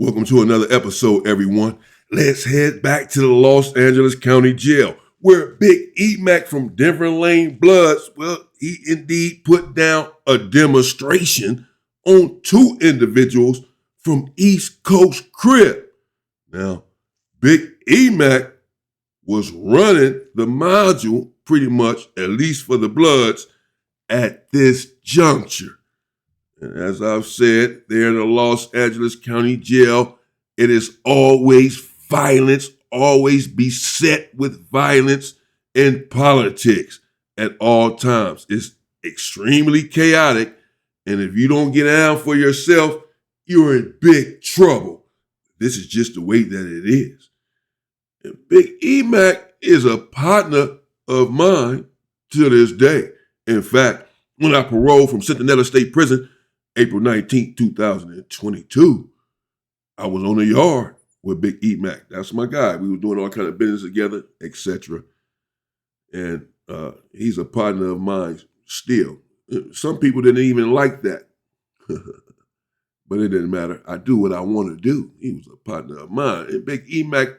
Welcome to another episode, everyone. Let's head back to the Los Angeles County Jail, where Big E Mac from Denver Lane Bloods, well, he indeed put down a demonstration on two individuals from East Coast Crips. Now, Big E Mac was running the module pretty much, at least for the Bloods, at this juncture. And as I've said, there in the Los Angeles County Jail, it is always violence, always beset with violence in politics at all times. It's extremely chaotic, and if you don't get down for yourself, you're in big trouble. This is just the way that it is. And Big E Mac is a partner of mine to this day. In fact, when I paroled from Centinela State Prison, April 19th, 2022, I was on the yard with Big E Mac. That's my guy. We were doing all kind of business together, etc. And he's a partner of mine still. Some people didn't even like that. But it didn't matter. I do what I want to do. He was a partner of mine. And Big E Mac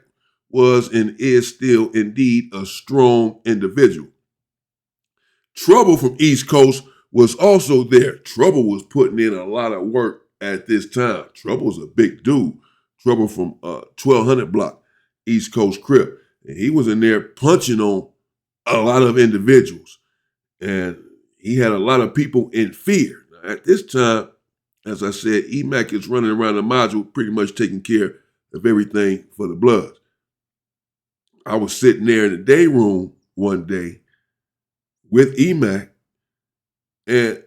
was and is still indeed a strong individual. Trouble from East Coast was also there. Trouble was putting in a lot of work at this time. Trouble's a big dude. Trouble from 1200 block, East Coast Crip. And he was in there punching on a lot of individuals. And he had a lot of people in fear. Now, at this time, as I said, E-Mac is running around the module pretty much taking care of everything for the Bloods. I was sitting there in the day room one day with E-Mac, and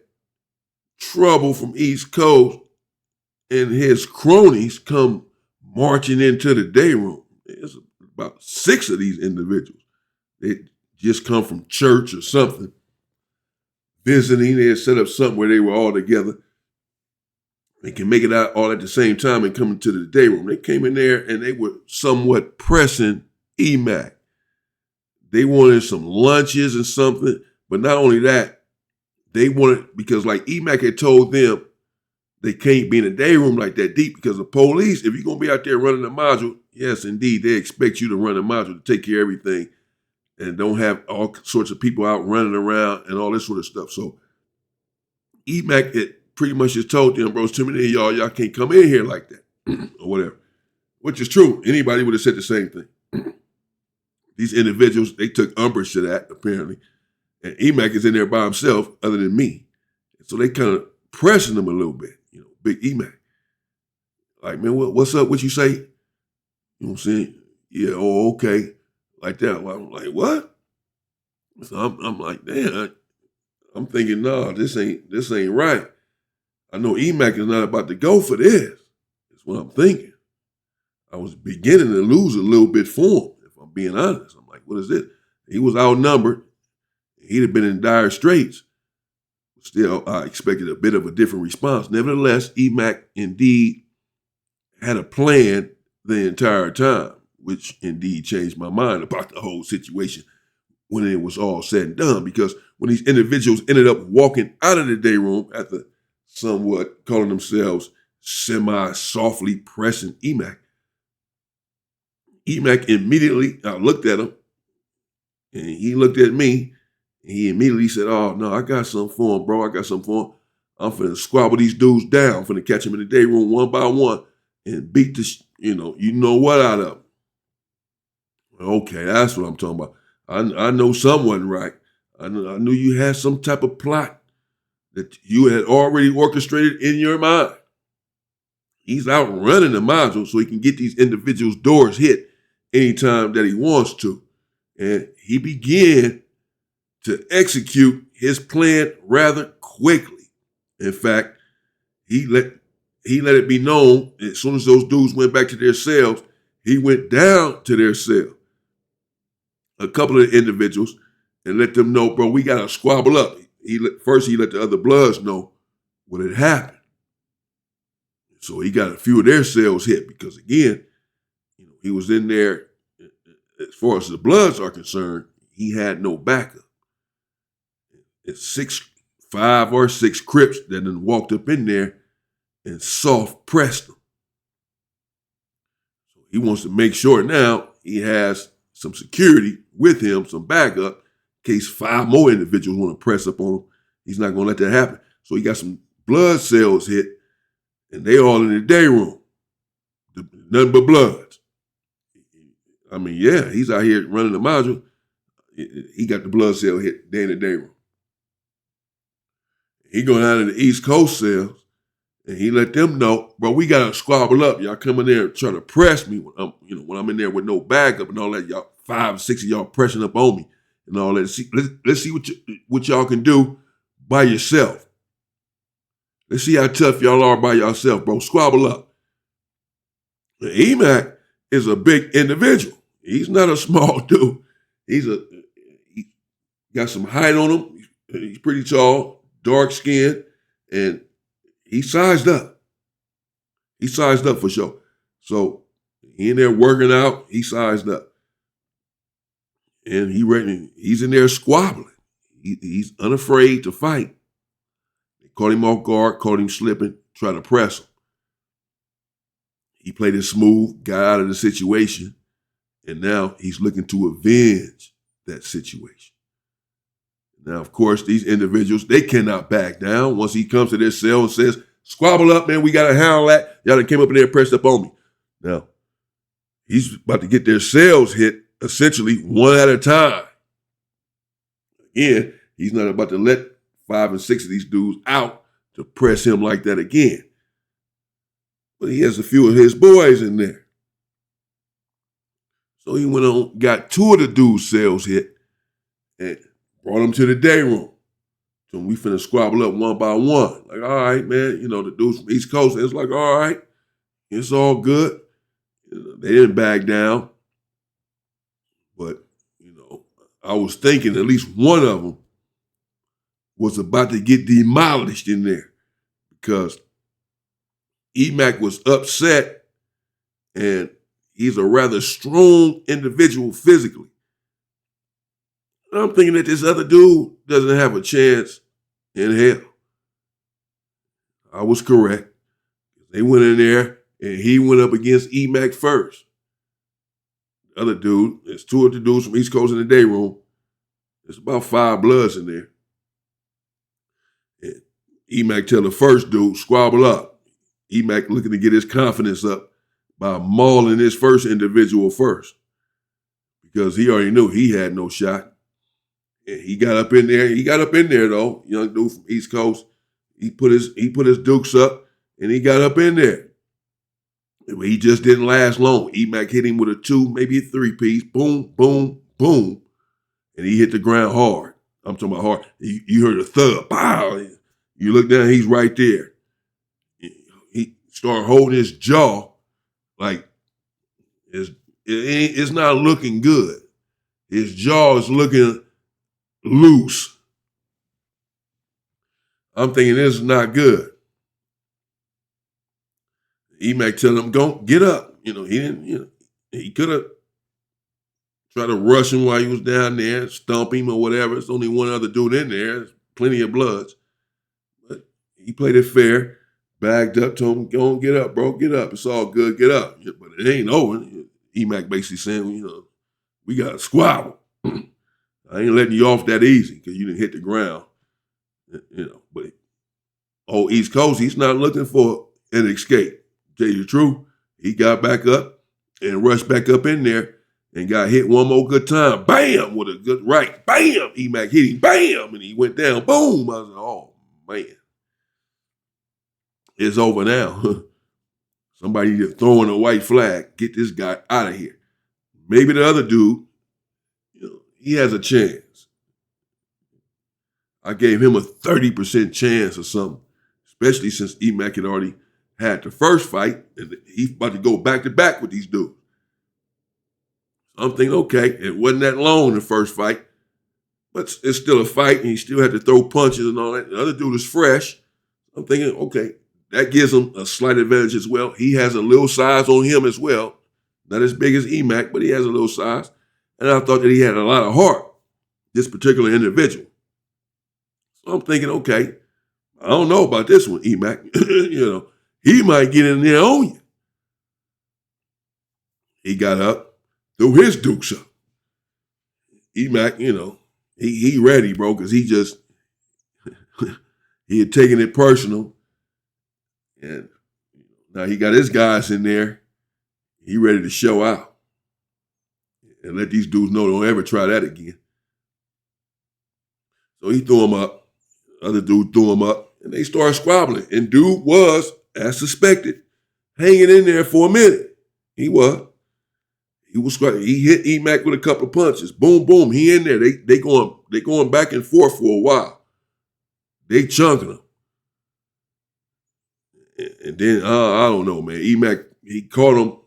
Trouble from East Coast and his cronies come marching into the day room. There's about 6 of these individuals. They just come from church or something, visiting. They had set up something where they were all together. They can make it out all at the same time and come into the day room. They came in there and they were somewhat pressing E-Mac. They wanted some lunches and something, but not only that, they wanted, because like E-Mac had told them, they can't be in a day room like that deep because the police, if you're going to be out there running the module, yes, indeed, they expect you to run the module to take care of everything and don't have all sorts of people out running around and all this sort of stuff. So E-Mac had pretty much just told them, bro, it's too many of y'all can't come in here like that or whatever, which is true. Anybody would have said the same thing. These individuals, they took umbrage to that, apparently. And E-Mac is in there by himself, other than me. So they kind of pressing him a little bit, Big E-Mac. Like, man, what's up? What you say? You know what I'm saying? Yeah, oh, okay. Like that. Well, I'm like, what? So I'm like, damn, I'm thinking, no, this ain't right. I know E-Mac is not about to go for this. That's what I'm thinking. I was beginning to lose a little bit for him, if I'm being honest. I'm like, what is this? He was outnumbered. He'd have been in dire straits. Still, I expected a bit of a different response. Nevertheless, E-Mac indeed had a plan the entire time, which indeed changed my mind about the whole situation when it was all said and done. Because when these individuals ended up walking out of the day room after somewhat calling themselves semi-softly pressing E-Mac, E-Mac immediately, I looked at him, and he looked at me. He immediately said, oh, no, I got something for him, bro. I got something for him. I'm finna squabble these dudes down. I'm finna catch them in the day room one by one and beat the, you know what out of them. Okay, that's what I'm talking about. I know something wasn't right. I knew you had some type of plot that you had already orchestrated in your mind. He's out running the module so he can get these individuals' doors hit anytime that he wants to. And he began to execute his plan rather quickly. In fact, he let it be known as soon as those dudes went back to their cells, he went down to their cell, a couple of individuals, and let them know, bro, we got to squabble up. First, he let the other Bloods know what had happened. So he got a few of their cells hit because, again, he was in there, as far as the Bloods are concerned, he had no backup. It's 5 or 6 Crips that then walked up in there and soft pressed them. he wants to make sure now he has some security with him, some backup, in case 5 more individuals want to press up on him. He's not going to let that happen. So he got some blood cells hit, and they all in the day room. Nothing but bloods. I mean, yeah, he's out here running the module. He got the blood cell hit. They in the day room. He going out of the East Coast cells, and he let them know, bro, we got to squabble up. Y'all come in there and try to press me when I'm in there with no backup and all that. Y'all 5 or 6 of y'all pressing up on me and all that. Let's see what y'all can do by yourself. Let's see how tough y'all are by yourself, bro. Squabble up. Emac is a big individual. He's not a small dude. He got some height on him. He's pretty tall, dark skinned, and he sized up. He sized up for sure. So he in there working out, he sized up. And he's in there squabbling. He's unafraid to fight. They caught him off guard, caught him slipping, tried to press him. He played it smooth, got out of the situation, and now he's looking to avenge that situation. Now, of course, these individuals, they cannot back down. Once he comes to their cell and says, squabble up, man, we got to handle that. Y'all done came up in there and pressed up on me. Now, he's about to get their cells hit, essentially, one at a time. Again, he's not about to let 5 and 6 of these dudes out to press him like that again. But he has a few of his boys in there. So he went on, got 2 of the dudes' cells hit, and brought them to the day room. So we finna squabble up one by one. Like, all right, man, the dudes from East Coast, it's like, all right, it's all good. They didn't back down. But, I was thinking at least one of them was about to get demolished in there because Emac was upset, and he's a rather strong individual physically. And I'm thinking that this other dude doesn't have a chance in hell. I was correct. They went in there, and he went up against Emac first. The other dude, there's 2 of the dudes from East Coast in the day room. There's about 5 bloods in there. And Emac tell the first dude, squabble up. Emac looking to get his confidence up by mauling this first individual first. Because he already knew he had no shot. And he got up in there. He got up in there, though. Young dude from East Coast. He put his dukes up, and he got up in there. He just didn't last long. Emac hit him with a 2, maybe a 3-piece. Boom, boom, boom. And he hit the ground hard. I'm talking about hard. You heard a thud. Pow. You look down, he's right there. He started holding his jaw like it's not looking good. His jaw is looking loose. I'm thinking this is not good. Emac telling him, go get up. He didn't, he could have tried to rush him while he was down there, stomp him or whatever. There's only one other dude in there. There's plenty of bloods. But he played it fair, bagged up, told him, go on, get up, bro, get up. It's all good, get up. But it ain't over. Emac basically saying, we got to squabble. I ain't letting you off that easy because you didn't hit the ground. But East Coast, he's not looking for an escape. Tell you the truth, he got back up and rushed back up in there and got hit one more good time. Bam! With a good right. Bam! Emac hit him. Bam! And he went down. Boom! I was like, oh, man. It's over now. Somebody just throwing a white flag. Get this guy out of here. Maybe the other dude, he has a chance. I gave him a 30% chance or something, especially since Emac had already had the first fight, and he's about to go back-to-back with these dudes. I'm thinking, okay, it wasn't that long in the first fight, but it's still a fight, and he still had to throw punches and all that. The other dude is fresh. I'm thinking, okay, that gives him a slight advantage as well. He has a little size on him as well. Not as big as Emac, but he has a little size. And I thought that he had a lot of heart, this particular individual. So I'm thinking, okay, I don't know about this one, Emac. He might get in there on you. He got up, threw his dukes up. E-Mac, he ready, bro, because he had taken it personal. And now he got his guys in there. He ready to show out and let these dudes know don't ever try that again. So he threw him up. Other dude threw him up, and they started squabbling. And dude was, as suspected, hanging in there for a minute. He was. He hit E-Mac with a couple of punches. Boom, boom. He in there. They going back and forth for a while. They chunking him. And then, I don't know, man. E-Mac, he caught him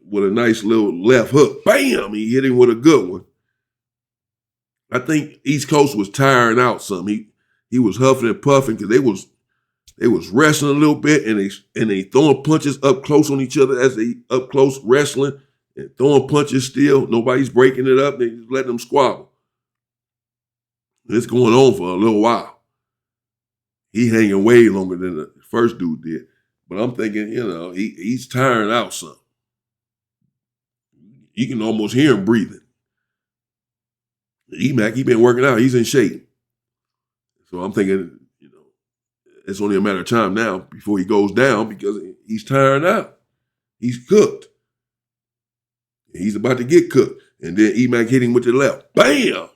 with a nice little left hook. Bam! He hit him with a good one. I think East Coast was tiring out some. He was huffing and puffing because they was wrestling a little bit and they throwing punches up close on each other as they up close wrestling and throwing punches still. Nobody's breaking it up. They just letting them squabble. It's going on for a little while. He hanging way longer than the first dude did. But I'm thinking, he's tiring out some. You can almost hear him breathing. E-Mac, he been working out. He's in shape. So I'm thinking, it's only a matter of time now before he goes down because he's tiring out. He's cooked. He's about to get cooked. And then E-Mac hit him with the left. Bam!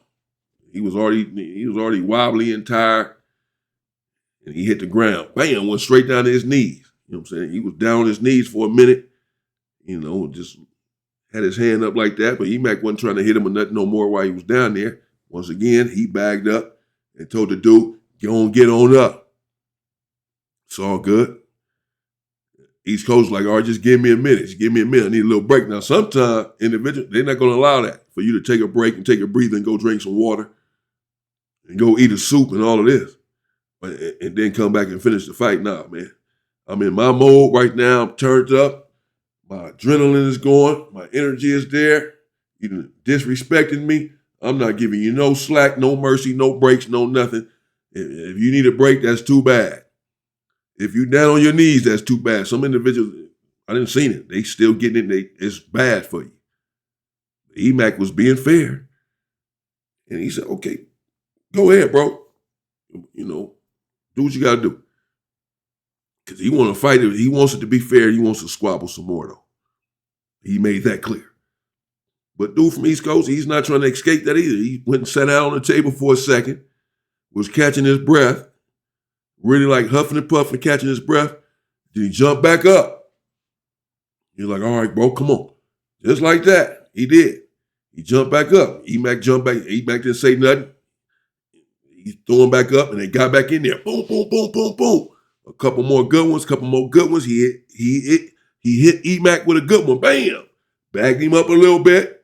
He was already wobbly and tired. And he hit the ground. Bam! Went straight down to his knees. You know what I'm saying? He was down on his knees for a minute. Just had his hand up like that. But E-Mac wasn't trying to hit him or nothing no more while he was down there. Once again, he bagged up and told the dude, go on, get on up. It's all good. East Coast like, all right, just give me a minute. Just give me a minute. I need a little break. Now, sometimes individuals, they're not going to allow that for you to take a break and take a breather and go drink some water and go eat a soup and all of this. And then come back and finish the fight. Nah, man. I'm in my mode right now. I'm turned up. My adrenaline is going. My energy is there. You disrespecting me. I'm not giving you no slack, no mercy, no breaks, no nothing. If you need a break, that's too bad. If you down on your knees, that's too bad. Some individuals, I didn't see it. They still getting it. It's bad for you. E-Mac was being fair. And he said, okay, go ahead, bro. Do what you got to do. Because he want to fight it. He wants it to be fair. He wants to squabble some more, though. He made that clear. But dude from East Coast, he's not trying to escape that either. He went and sat down on the table for a second, was catching his breath, really like huffing and puffing, catching his breath. Then he jumped back up. He's like, all right, bro, come on. Just like that. He did. He jumped back up. E-Mac jumped back. E-Mac didn't say nothing. He threw him back up, and they got back in there. Boom, boom, boom, boom, boom. A couple more good ones. He hit E-Mac with a good one. Bam. Bagged him up a little bit.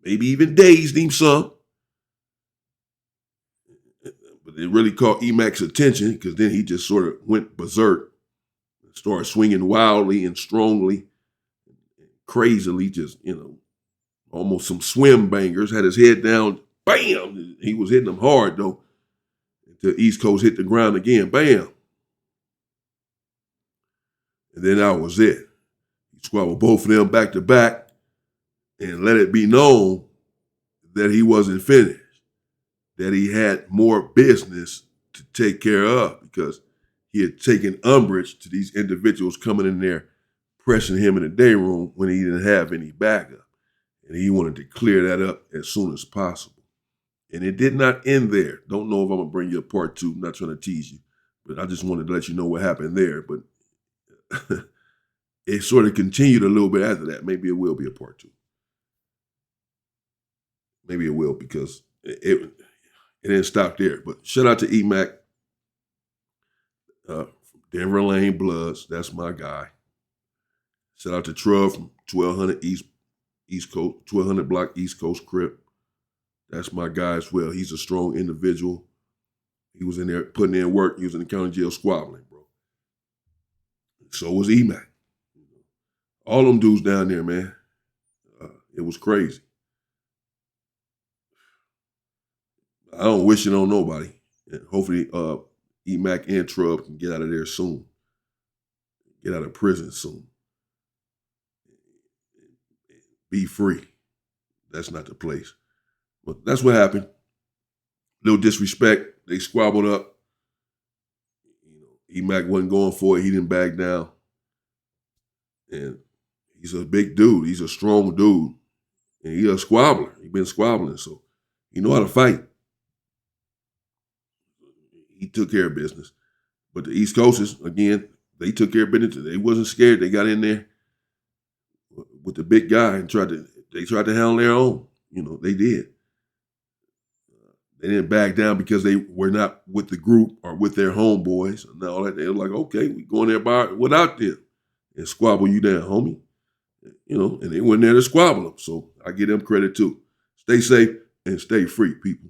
Maybe even dazed him some. But it really caught E-Mac's attention because then he just sort of went berserk. Started swinging wildly and strongly, crazily, just, almost some swim bangers. Had his head down. Bam! He was hitting them hard, though. Until East Coast hit the ground again. Bam! And then that was it. He squabbled both of them back to back and let it be known that he wasn't finished, that he had more business to take care of because he had taken umbrage to these individuals coming in there, pressing him in the day room when he didn't have any backup. And he wanted to clear that up as soon as possible. And it did not end there. Don't know if I'm going to bring you a part two. I'm not trying to tease you, but I just wanted to let you know what happened there. But it sort of continued a little bit after that. Maybe it will be a part two. Maybe it will because it didn't stop there. But shout out to E-Mac from Denver Lane Bloods. That's my guy. Shout out to Trub from 1200 East Coast, 1200 block East Coast Crip. That's my guy as well. He's a strong individual. He was in there putting in work. He was in the county jail squabbling, bro. So was E-Mac. All them dudes down there, man. It was crazy. I don't wish it on nobody. And hopefully E-Mac and Trub can get out of there soon. Get out of prison soon. be free. That's not the place. But that's what happened. Little disrespect. They squabbled up. E-Mac wasn't going for it. He didn't back down. And he's a big dude. He's a strong dude. And he's a squabbler. He's been squabbling, so he know how to fight. He took care of business. But the East Coasters, again, they took care of business. They wasn't scared. They got in there with the big guy and tried to handle their own. They did. They didn't back down because they were not with the group or with their homeboys and all that. They were like, okay, we going there without them and squabble you down, homie. And they went there to squabble them. So I give them credit too. Stay safe and stay free, people.